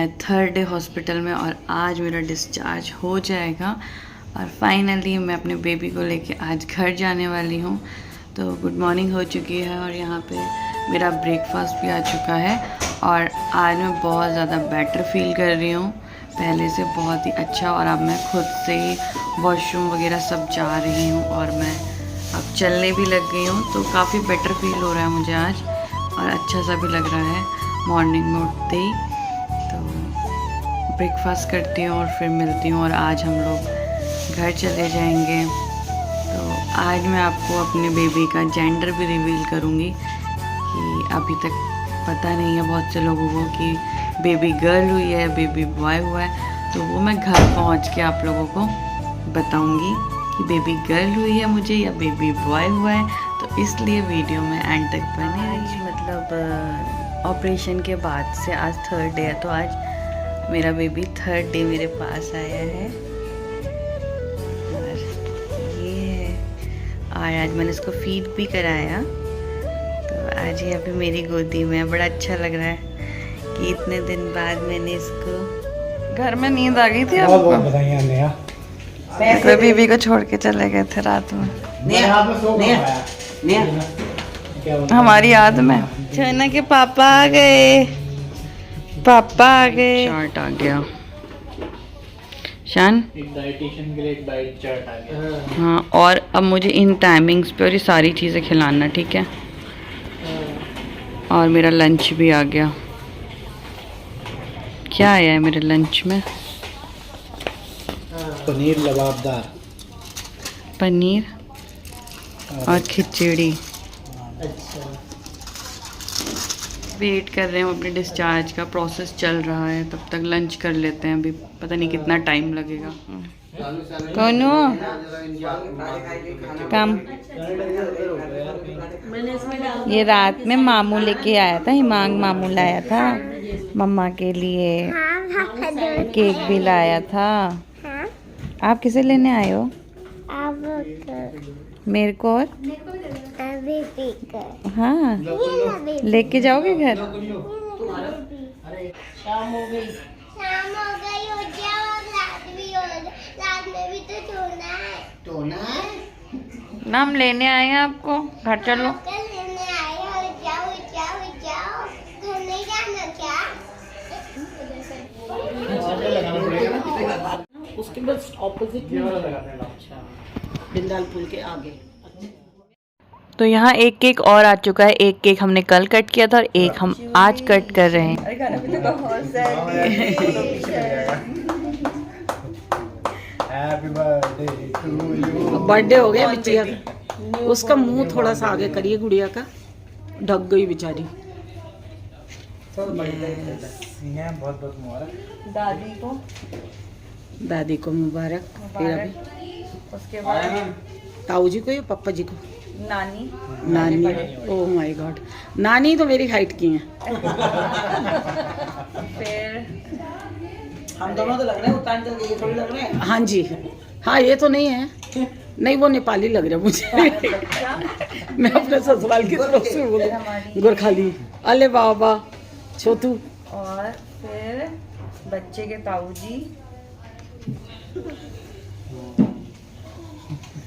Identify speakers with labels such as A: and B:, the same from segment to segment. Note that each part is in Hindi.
A: मैं 3rd डे हॉस्पिटल में और आज मेरा डिस्चार्ज हो जाएगा और फाइनली मैं अपने बेबी को लेके आज घर जाने वाली हूँ। तो गुड मॉर्निंग हो चुकी है और यहाँ पे मेरा ब्रेकफास्ट भी आ चुका है और आज मैं बहुत ज़्यादा बेटर फील कर रही हूँ, पहले से बहुत ही अच्छा। और अब मैं खुद से ही वॉशरूम वगैरह सब जा रही हूँ और मैं अब चलने भी लग गई हूँ, तो काफ़ी बेटर फील हो रहा है मुझे आज और अच्छा सा भी लग रहा है मॉर्निंग में उठते ही। तो ब्रेकफास्ट करती हूँ और फिर मिलती हूँ और आज हम लोग घर चले जाएंगे। तो आज मैं आपको अपने बेबी का जेंडर भी रिवील करूँगी कि अभी तक पता नहीं है बहुत से लोगों को कि बेबी गर्ल हुई है बेबी बॉय हुआ है, तो वो मैं घर पहुँच के आप लोगों को बताऊँगी कि बेबी गर्ल हुई है मुझे या बेबी बॉय हुआ है। तो इसलिए वीडियो में एंड तक बने रहिए। मतलब ऑपरेशन के बाद से आज 3rd डे है, तो आज मेरा बेबी 3rd डे मेरे पास आया है और ये है। और आज मैंने इसको फीड भी कराया, तो आज ये अभी मेरी गोदी में। बड़ा अच्छा लग रहा है कि इतने दिन बाद मैंने इसको। घर में नींद आ गई थी आपको? कोई बीबी को छोड़ के चले गए थे रात में हमारी याद में। छना के पापा आ गए, पापा आ गए, चार्ट आ गया। शान
B: एक डाइटिशियन के लिए एक डाइट चार्ट आ गया।
A: हाँ, और अब मुझे इन टाइमिंग्स पे और ये सारी चीज़ें खिलाना, ठीक है। और मेरा लंच भी आ गया। क्या आया है मेरे लंच में?
B: पनीर लबाबदार,
A: पनीर और खिचड़ी।
B: अच्छा,
A: वेट कर रहे हैं अपने डिस्चार्ज का, प्रोसेस चल रहा है। तब तक लंच कर लेते हैं, अभी पता नहीं कितना टाइम लगेगा। कौन हो काम? ये रात में मामू लेके आया था, हिमांग मामू लाया था मम्मा के लिए, केक भी लाया था। आप किसे लेने आए हो? मेरे को और हाँ, लेके जाओगे घर?
C: शाम हो गई हो गया और रात में भी तो सोना है।
A: ना हम लेने आए हैं आपको, घर चलो।
C: लेने आए हो, जाओ घर नहीं जाना क्या?
D: उसके बस ऑपोजिट बिंदाल पुल के आगे।
A: तो यहाँ एक केक और आ चुका है। एक केक हमने कल कट किया था और एक हम आज कट कर रहे हैं।
D: बर्थडे हो गया बिटिया का, उसका मुंह थोड़ा सा आगे करिए, गुड़िया का ढक गई बेचारी।
B: बहुत बहुत मुबारक
D: दादी को मुबारक। तेरा भी?
A: उसके बाद
D: ताऊ जी को या पापा जी को?
A: नानी।
D: नानी, ओह माय गॉड, नानी तो मेरी हाइट की हैं।
A: फिर
E: हम दोनों तो लग रहे हैं, उत्तरांचल के, ये थोड़ी लग रहे हैं।
D: हाँ जी, हाँ ये तो नहीं है, नहीं वो नेपाली लग रहा है मुझे। मैं अपने ससुराल की तरफ से बोलूँ, गोरखाली। अले बाबा छोटू।
A: और फिर बच्चे के ताऊ जी,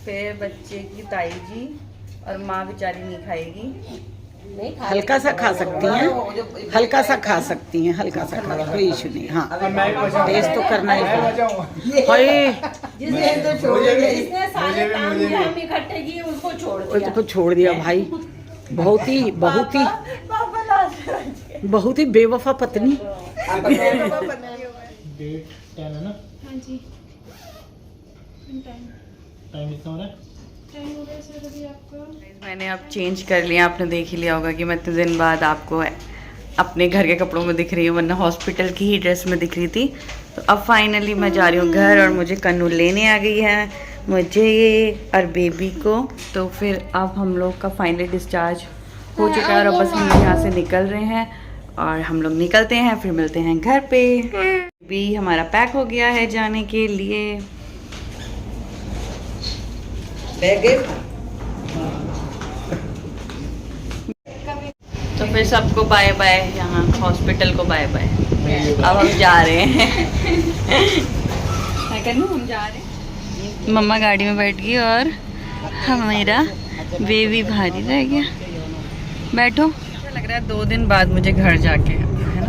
A: फिर बच्चे की ताई जी, और माँ बेचारी नहीं खाएगी।
D: हल्का सा खा सकती हैं, हल्का सा खा सकती हैं, हल्का सा खा, कोई इशू नहीं। हाँ, टेस्ट तो करना ही पड़ेगा। उसको छोड़ दिया भाई, बहुत ही बेवफा पत्नी।
B: डेट 10 है ना? हाँ जी। टाइम कितना हो रहा है?
A: मैंने अब चेंज कर लिया, आपने देख ही लिया होगा कि मैं इतने दिन बाद आपको अपने घर के कपड़ों में दिख रही हूँ, वरना हॉस्पिटल की ही ड्रेस में दिख रही थी। तो अब फाइनली मैं जा रही हूँ घर और मुझे कन्नू लेने आ गई है, मुझे ये और बेबी को। तो फिर अब हम लोग का फाइनली डिस्चार्ज हो चुका है और अब बस हम यहाँ से निकल रहे हैं और हम लोग निकलते हैं, फिर मिलते हैं घर पे। भी हमारा पैक हो गया है जाने के लिए। तो फिर सबको बाय बाय, यहाँ हॉस्पिटल को बाय बाय। अब हम जा रहे हैं। क्या करना, हम जा रहे हैं। मम्मा गाड़ी में बैठ गई और हमारा बेबी भारी रह गया। बैठो। अच्छा लग रहा है 2 दिन बाद मुझे घर जाके, है ना?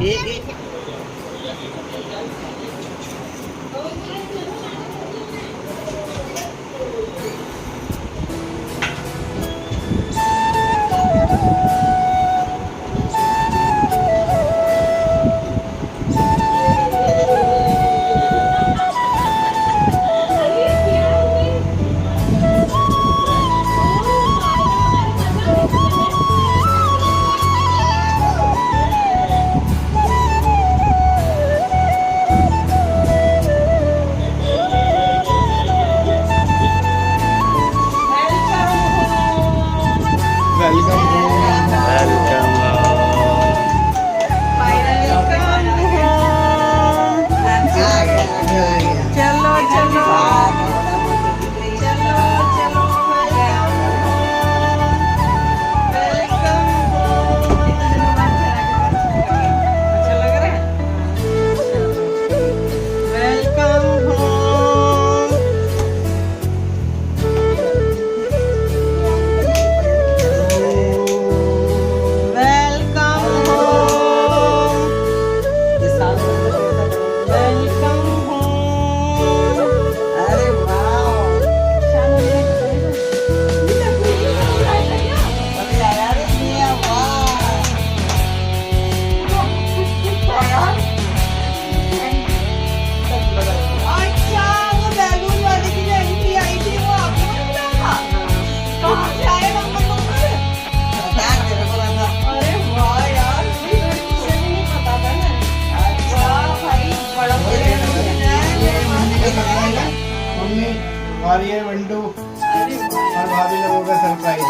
B: और ये वंडू और भाभी लोगों का सरप्राइज।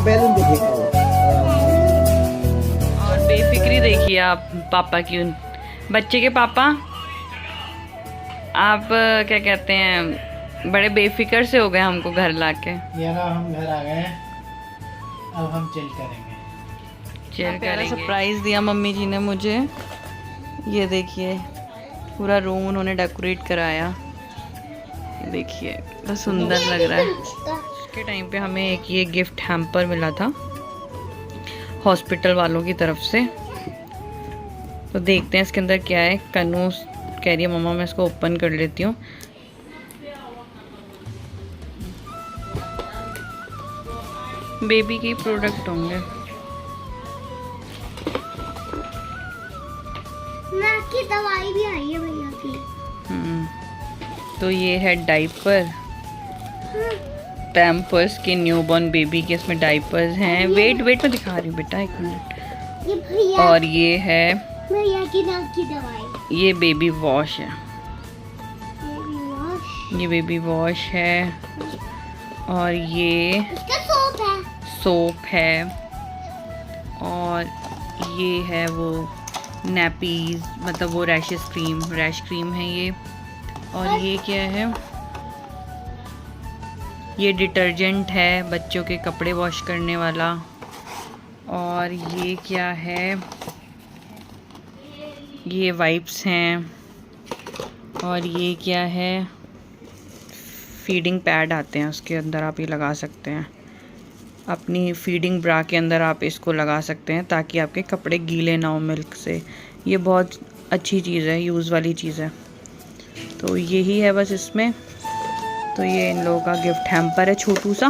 B: बैलून देखिए
A: और बेफिक्री देखिए आप पापा की, उन बच्चे के पापा। आप क्या कहते हैं, बड़े बेफिक्र से हो गए हमको घर लाके।
B: ये ना हम घर आ गए हैं, अब हम चिल करेंगे।
A: चिल करेंगे। सरप्राइज दिया मम्मी जी ने मुझे। ये देखिए पूरा रूम उन्होंने डेकोरेट कराया। देखिए कितना सुंदर लग रहा है। उसके टाइम पे हमें एक ये गिफ्ट हैम्पर मिला था हॉस्पिटल वालों की तरफ से। तो देखते हैं इसके अंदर क्या है। कन्नू कह रही है मम्मा मैं इसको ओपन कर लेती हूँ। बेबी के प्रोडक्ट होंगे।
C: माँ की दवाई भी आई है भैया की।
A: तो ये है डाइपर, पैम्पर्स के न्यूबॉर्न बेबी के, इसमें डाइपर्स हैं। वेट में दिखा रही हूँ बेटा, 1 मिनट।
C: ये भैया,
A: और ये है
C: भैया की नाक की दवाई।
A: ये बेबी वॉश है।
C: Baby wash.
A: ये बेबी वॉश है। और ये
C: इसका सोप है।
A: सोप है। और ये है वो नैपीज, मतलब वो रैश क्रीम है ये। और ये क्या है, ये डिटर्जेंट है बच्चों के कपड़े वॉश करने वाला। और ये क्या है, ये वाइप्स हैं। और ये क्या है, फीडिंग पैड आते हैं उसके अंदर, आप ये लगा सकते हैं अपनी फीडिंग ब्रा के अंदर, आप इसको लगा सकते हैं ताकि आपके कपड़े गीले ना हो मिल्क से। ये बहुत अच्छी चीज़ है, यूज़ वाली चीज़ है। तो यही है बस इसमें। तो ये इन लोगों का गिफ्ट हैम्पर है छोटू सा।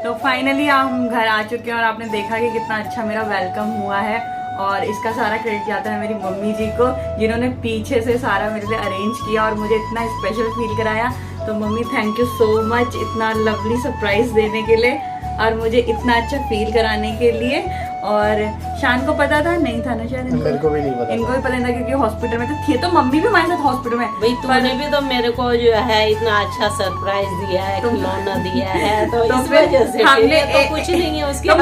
A: तो फाइनली हम घर आ चुके हैं और आपने देखा कि कितना अच्छा मेरा वेलकम हुआ है। और इसका सारा क्रेडिट जाता है मेरी मम्मी जी को, जिन्होंने पीछे से सारा मेरे लिए अरेंज किया और मुझे इतना स्पेशल फील कराया। तो mummy thank you so much इतना लवली सरप्राइज देने के लिए और मुझे इतना अच्छा फील कराने के लिए। और शान को पता था? नहीं था ना शायद
B: मेरे को भी नहीं पता।
A: इनको भी पता नहीं था क्योंकि हॉस्पिटल में थे, तो मम्मी भी हमारे साथ हॉस्पिटल में।
F: भाई तूने भी तो मेरे को जो है इतना अच्छा सरप्राइज दिया है, खिलौना दिया है, तो इस वजह से
A: हमने
F: तो कुछ नहीं है उसके
A: तो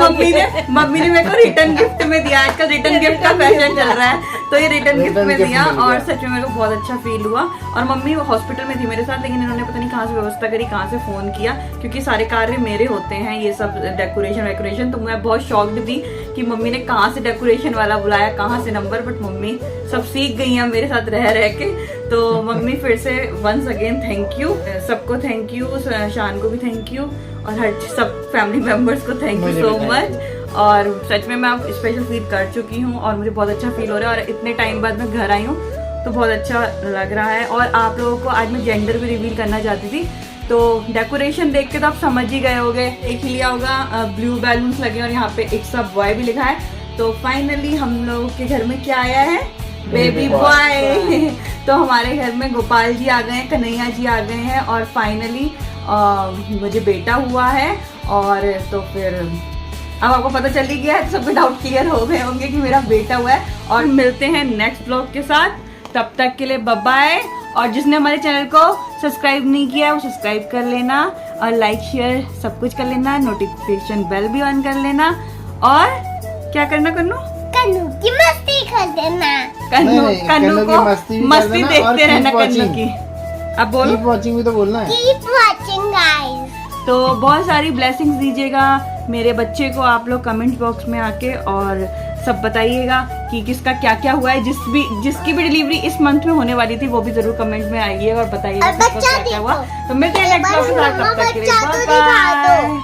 A: मम्मी ने मेरे को रिटर्न गिफ्ट में दिया। आजकल रिटर्न गिफ्ट का फैशन चल रहा है, तो ये रिटर्न गिफ्ट में दिया और सच में मेरे को बहुत अच्छा फील हुआ। और मम्मी हॉस्पिटल में थी मेरे साथ, लेकिन इन्होंने पता नहीं कहाँ से व्यवस्था करी, कहाँ से फोन किया, क्योंकि सारे कार्य मेरे होते हैं, ये सब डेकोरेशन। तो मैं बहुत शॉक्ड थी कि मम्मी ने कहाँ से डेकोरेशन वाला बुलाया, कहाँ से नंबर, बट मम्मी सब सीख गई हैं मेरे साथ रह रह के। तो मम्मी फिर से वंस अगेन थैंक यू, सबको थैंक यू, शान को भी थैंक यू और हर सब फैमिली मेंबर्स को थैंक यू सो मच। और सच में मैं अब स्पेशल फील कर चुकी हूँ और मुझे बहुत अच्छा फील हो रहा है। और इतने टाइम बाद मैं घर आई हूँ तो बहुत अच्छा लग रहा है। और आप लोगों को आज मैं जेंडर भी रिवील करना चाहती थी, तो डेकोरेशन देख के तो आप समझ ही गए होंगे, एक ही लिया होगा, ब्लू बैलून्स लगे और यहाँ पे इट्स अ बॉय भी लिखा है। तो फाइनली हम लोगों के घर में क्या आया है? Baby boy. तो हमारे घर में गोपाल जी आ गए हैं, कन्हैया जी आ गए हैं और फाइनली मुझे बेटा हुआ है। और तो फिर अब आपको पता चल ही गया है, सबके डाउट क्लियर हो गए होंगे कि मेरा बेटा हुआ है। और मिलते हैं नेक्स्ट ब्लॉग के साथ, तब तक के लिए बाय बाय। और जिसने हमारे चैनल को सब्सक्राइब नहीं किया वो सब्सक्राइब कर लेना और लाइक शेयर सब कुछ कर लेना, नोटिफिकेशन बेल भी ऑन कर लेना। और क्या करना कन्नू?
C: कन्नू की मस्ती कर देना।
A: कन्नू को मस्ती देखते रहना कन्नू की। अब बोलो,
B: कीप वॉचिंग भी तो बोलना है।
C: Keep watching guys.
A: तो बहुत सारी ब्लेसिंग्स दीजिएगा मेरे बच्चे को आप लोग कमेंट बॉक्स में आके, और सब बताइएगा कि किसका क्या क्या हुआ है। जिसकी भी डिलीवरी इस मंथ में होने वाली थी वो भी जरूर कमेंट में आइएगा और बताइएगा किसका क्या क्या हुआ। तो मिलते हैं नेक्स्ट ब्लॉग के साथ, तब तक के लिए बाय बाय।